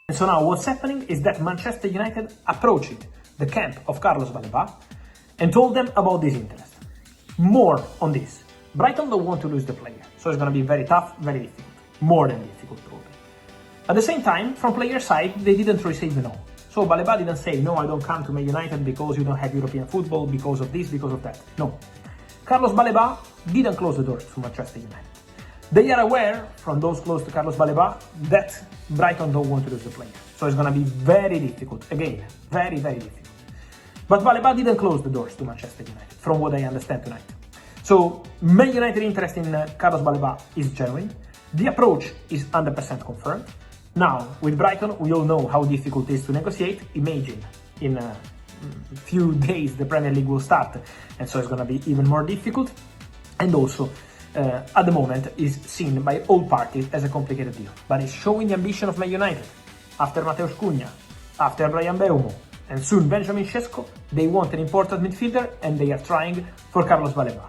And so now what's happening is that Manchester United approached the camp of Carlos Baleba and told them about this interest. More on this. Brighton don't want to lose the player, so it's going to be very tough, very difficult. More than difficult, probably. At the same time, from player side, they didn't receive no. So Baleba didn't say, no, I don't come to Man United because you don't have European football, because of this, because of that. No. Carlos Baleba didn't close the doors to Manchester United. They are aware, from those close to Carlos Baleba, that Brighton don't want to lose the player. So it's going to be very difficult. Again, very, very difficult. But Baleba didn't close the doors to Manchester United, from what I understand tonight. So, Man United interest in Carlos Baleba is genuine. The approach is 100% confirmed. Now, with Brighton, we all know how difficult it is to negotiate. Imagine, in a few days, the Premier League will start, and so it's going to be even more difficult. And also, at the moment, is seen by all parties as a complicated deal. But it's showing the ambition of Man United. After Mateus Cunha, after Brian Mbeumo, and soon Benjamin Sesko, they want an important midfielder, and they are trying for Carlos Baleba.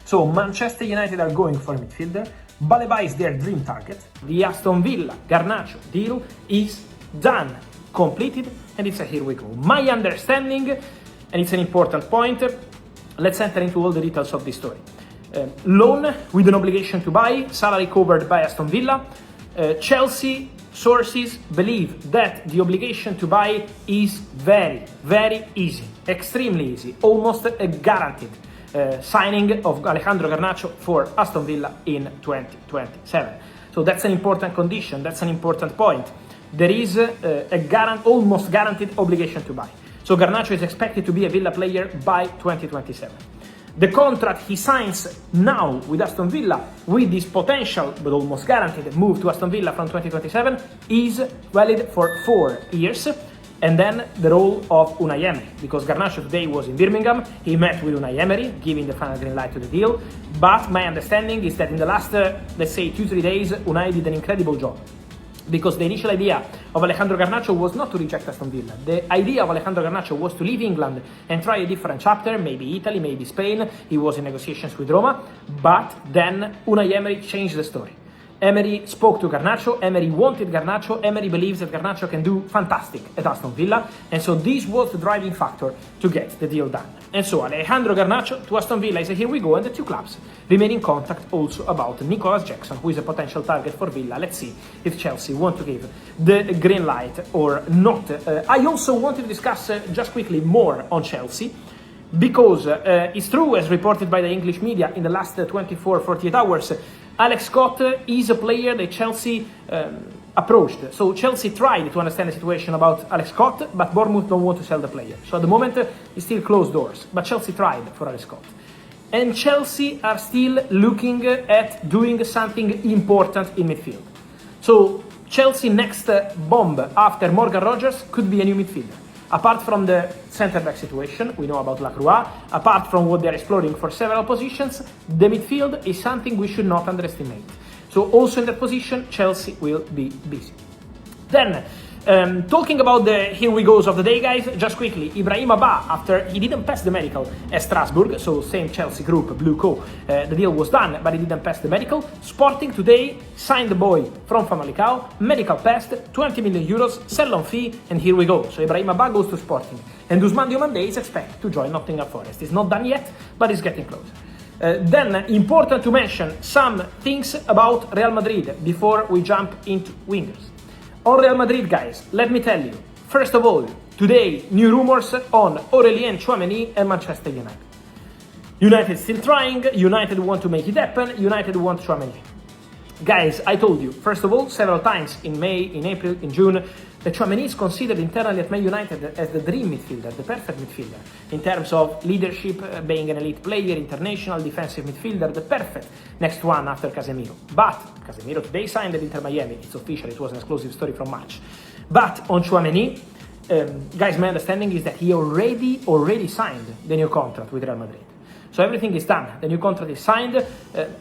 So Manchester United are going for a midfielder. Baleba is their dream target. The Aston Villa Garnacho deal is done, completed, and it's a here we go. My understanding, and it's an important point, let's enter into all the details of this story. Loan with an obligation to buy, salary covered by Aston Villa. Chelsea sources believe that the obligation to buy is very, very easy, extremely easy, almost a guaranteed. Signing of Alejandro Garnacho for Aston Villa in 2027. So that's an important condition, that's an important point. There is a almost guaranteed obligation to buy. So Garnacho is expected to be a Villa player by 2027. The contract he signs now with Aston Villa, with this potential but almost guaranteed move to Aston Villa from 2027, is valid for 4 years. And then the role of Unai Emery, because Garnacho today was in Birmingham, he met with Unai Emery, giving the final green light to the deal. But my understanding is that in the last, let's say, 2-3 days, Unai did an incredible job. Because the initial idea of Alejandro Garnacho was not to reject Aston Villa. The idea of Alejandro Garnacho was to leave England and try a different chapter, maybe Italy, maybe Spain. He was in negotiations with Roma. But then Unai Emery changed the story. Emery spoke to Garnacho, Emery wanted Garnacho, Emery believes that Garnacho can do fantastic at Aston Villa, and so this was the driving factor to get the deal done. And so Alejandro Garnacho to Aston Villa is a here we go, and the two clubs remain in contact also about Nicolas Jackson, who is a potential target for Villa. Let's see if Chelsea want to give the green light or not. I also wanted to discuss just quickly more on Chelsea, because it's true, as reported by the English media in the last 24-48 hours, Alex Scott is a player that Chelsea approached. So Chelsea tried to understand the situation about Alex Scott, but Bournemouth don't want to sell the player. So at the moment, it's still closed doors. But Chelsea tried for Alex Scott. And Chelsea are still looking at doing something important in midfield. So Chelsea next bomb after Morgan Rogers could be a new midfielder. Apart from the centre-back situation, we know about Lacroix, apart from what they're exploring for several positions, the midfield is something we should not underestimate. So also in that position, Chelsea will be busy. Then, talking about the here we goes of the day, guys, just quickly, Ibrahim Abba, after he didn't pass the medical at Strasbourg, so same Chelsea group, Blue Co, the deal was done, but he didn't pass the medical. Sporting today signed the boy from Famalicão, medical passed, 20 million euros, sell-on fee, and here we go. So Ibrahim Abba goes to Sporting, and Ousmane Diomandé is expected to join Nottingham Forest. It's not done yet, but it's getting closer. Then, important to mention some things about Real Madrid before we jump into wingers. On Real Madrid, guys, let me tell you, first of all, today, new rumors on Aurélien Tchouaméni and Manchester United. United still trying, United want to make it happen, United want Tchouaméni. Guys, I told you, first of all, several times in May, in April, in June, that Tchouaméni is considered internally at Man United as the dream midfielder, the perfect midfielder, in terms of leadership, being an elite player, international, defensive midfielder, the perfect next one after Casemiro. But Casemiro today signed at Inter Miami, it's official, it was an exclusive story from March. But on Tchouaméni, guys, my understanding is that he already signed the new contract with Real Madrid. So everything is done. The new contract is signed.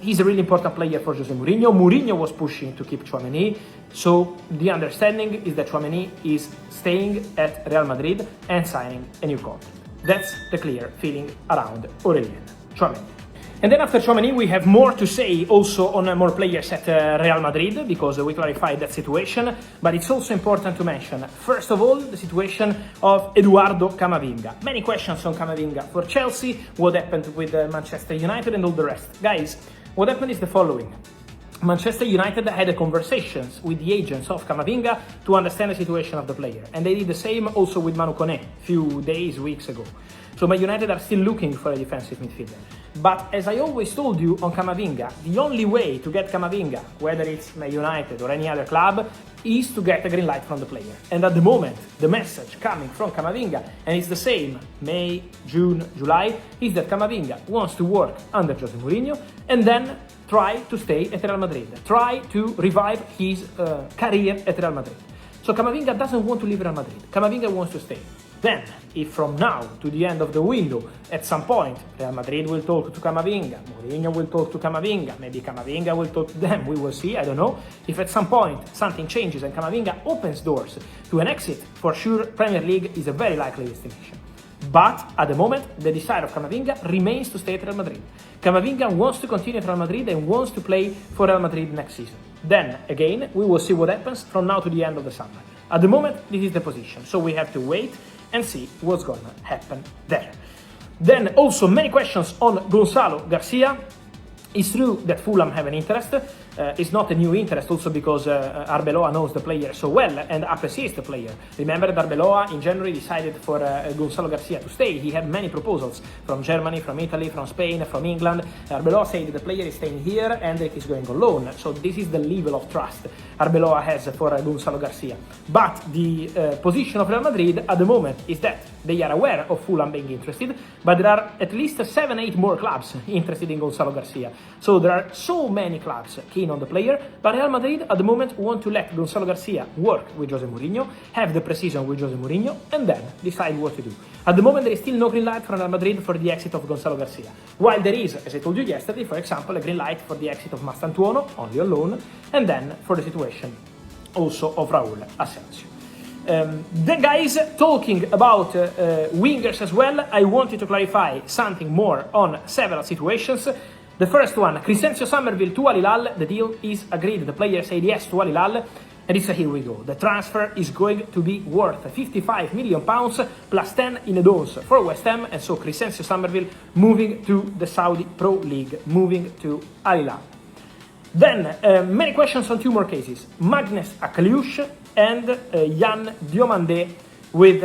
He's a really important player for Jose Mourinho. Mourinho was pushing to keep Tchouaméni. So the understanding is that Tchouaméni is staying at Real Madrid and signing a new contract. That's the clear feeling around Aurélien Tchouaméni. And then after Tchouaméni, we have more to say also on more players at Real Madrid, because we clarified that situation, but it's also important to mention, first of all, the situation of Eduardo Camavinga. Many questions on Camavinga for Chelsea, what happened with Manchester United and all the rest. Guys, what happened is the following. Manchester United had conversations with the agents of Camavinga to understand the situation of the player, and they did the same also with Manu Koné a few days, weeks ago. So Man United are still looking for a defensive midfielder. But as I always told you on Camavinga, the only way to get Camavinga, whether it's Man United or any other club, is to get a green light from the player. And at the moment, the message coming from Camavinga, and it's the same May, June, July, is that Camavinga wants to work under Jose Mourinho and then try to stay at Real Madrid, try to revive his career at Real Madrid. So Camavinga doesn't want to leave Real Madrid. Camavinga wants to stay. Then, if from now to the end of the window, at some point, Real Madrid will talk to Camavinga, Mourinho will talk to Camavinga, maybe Camavinga will talk to them, we will see, I don't know. If at some point something changes and Camavinga opens doors to an exit, for sure Premier League is a very likely destination. But at the moment, the desire of Camavinga remains to stay at Real Madrid. Camavinga wants to continue at Real Madrid and wants to play for Real Madrid next season. Then, again, we will see what happens from now to the end of the summer. At the moment, this is the position, so we have to wait and see what's gonna happen there. Then also many questions on Gonzalo Garcia. It's true that Fulham have an interest. It's not a new interest also because Arbeloa knows the player so well and appreciates the player. Remember that Arbeloa in January decided for Gonzalo Garcia to stay. He had many proposals from Germany, from Italy, from Spain, from England. Arbeloa said the player is staying here and it is going on loan. So this is the level of trust Arbeloa has for Gonzalo Garcia. But the position of Real Madrid at the moment is that they are aware of Fulham being interested, but there are at least 7-8 more clubs interested in Gonzalo Garcia. So there are so many clubs keen on the player, but Real Madrid at the moment want to let Gonzalo Garcia work with Jose Mourinho, have the pre-season with Jose Mourinho, and then decide what to do. At the moment there is still no green light from Real Madrid for the exit of Gonzalo Garcia, while there is, as I told you yesterday, for example, a green light for the exit of Mastantuono, only on loan, and then for the situation also of Raul Asensio. Then guys, talking about wingers as well, I wanted to clarify something more on several situations. The first one, Crescencio Somerville to Al Hilal, the deal is agreed. The player said yes to Al Hilal, and it's a here we go. The transfer is going to be worth £55 million plus 10 in add-ons for West Ham, and so Crescencio Somerville moving to the Saudi Pro League, moving to Al Hilal. Then, many questions on two more cases. Magnus Akaliush and Jan Diomandé with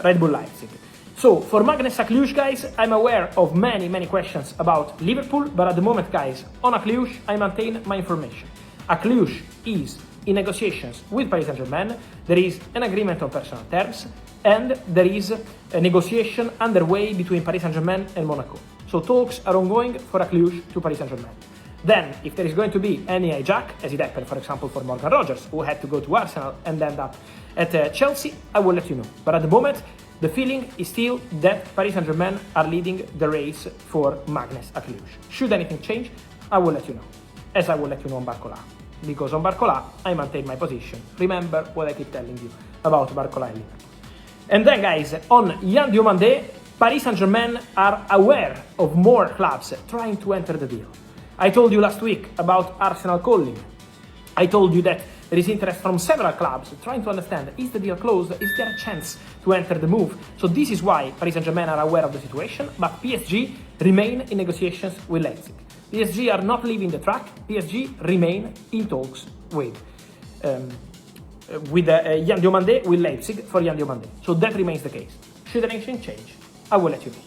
Red Bull Leipzig. So, for Magnus Akaliush, guys, I'm aware of many questions about Liverpool, but at the moment, guys, on Akaliush, I maintain my information. Akaliush is in negotiations with Paris Saint-Germain, there is an agreement on personal terms, and there is a negotiation underway between Paris Saint-Germain and Monaco. So talks are ongoing for Akaliush to Paris Saint-Germain. Then, if there is going to be any hijack, as it happened, for example, for Morgan Rogers, who had to go to Arsenal and end up at Chelsea, I will let you know. But at the moment, the feeling is still that Paris Saint-Germain are leading the race for Magnus Akaliush. Should anything change, I will let you know, as I will let you know on Barcola. Because on Barcola, I maintain my position. Remember what I keep telling you about Barcola and Liverpool. And then, guys, on Jan Diomandé, Paris Saint-Germain are aware of more clubs trying to enter the deal. I told you last week about Arsenal calling. I told you that there is interest from several clubs trying to understand, is the deal closed? Is there a chance to enter the move? So this is why Paris Saint-Germain are aware of the situation, but PSG remain in negotiations with Leipzig. PSG are not leaving the track. PSG remain in talks with Jan Diomandé, with Leipzig for Jan Diomandé. So that remains the case. Should anything change, I will let you know.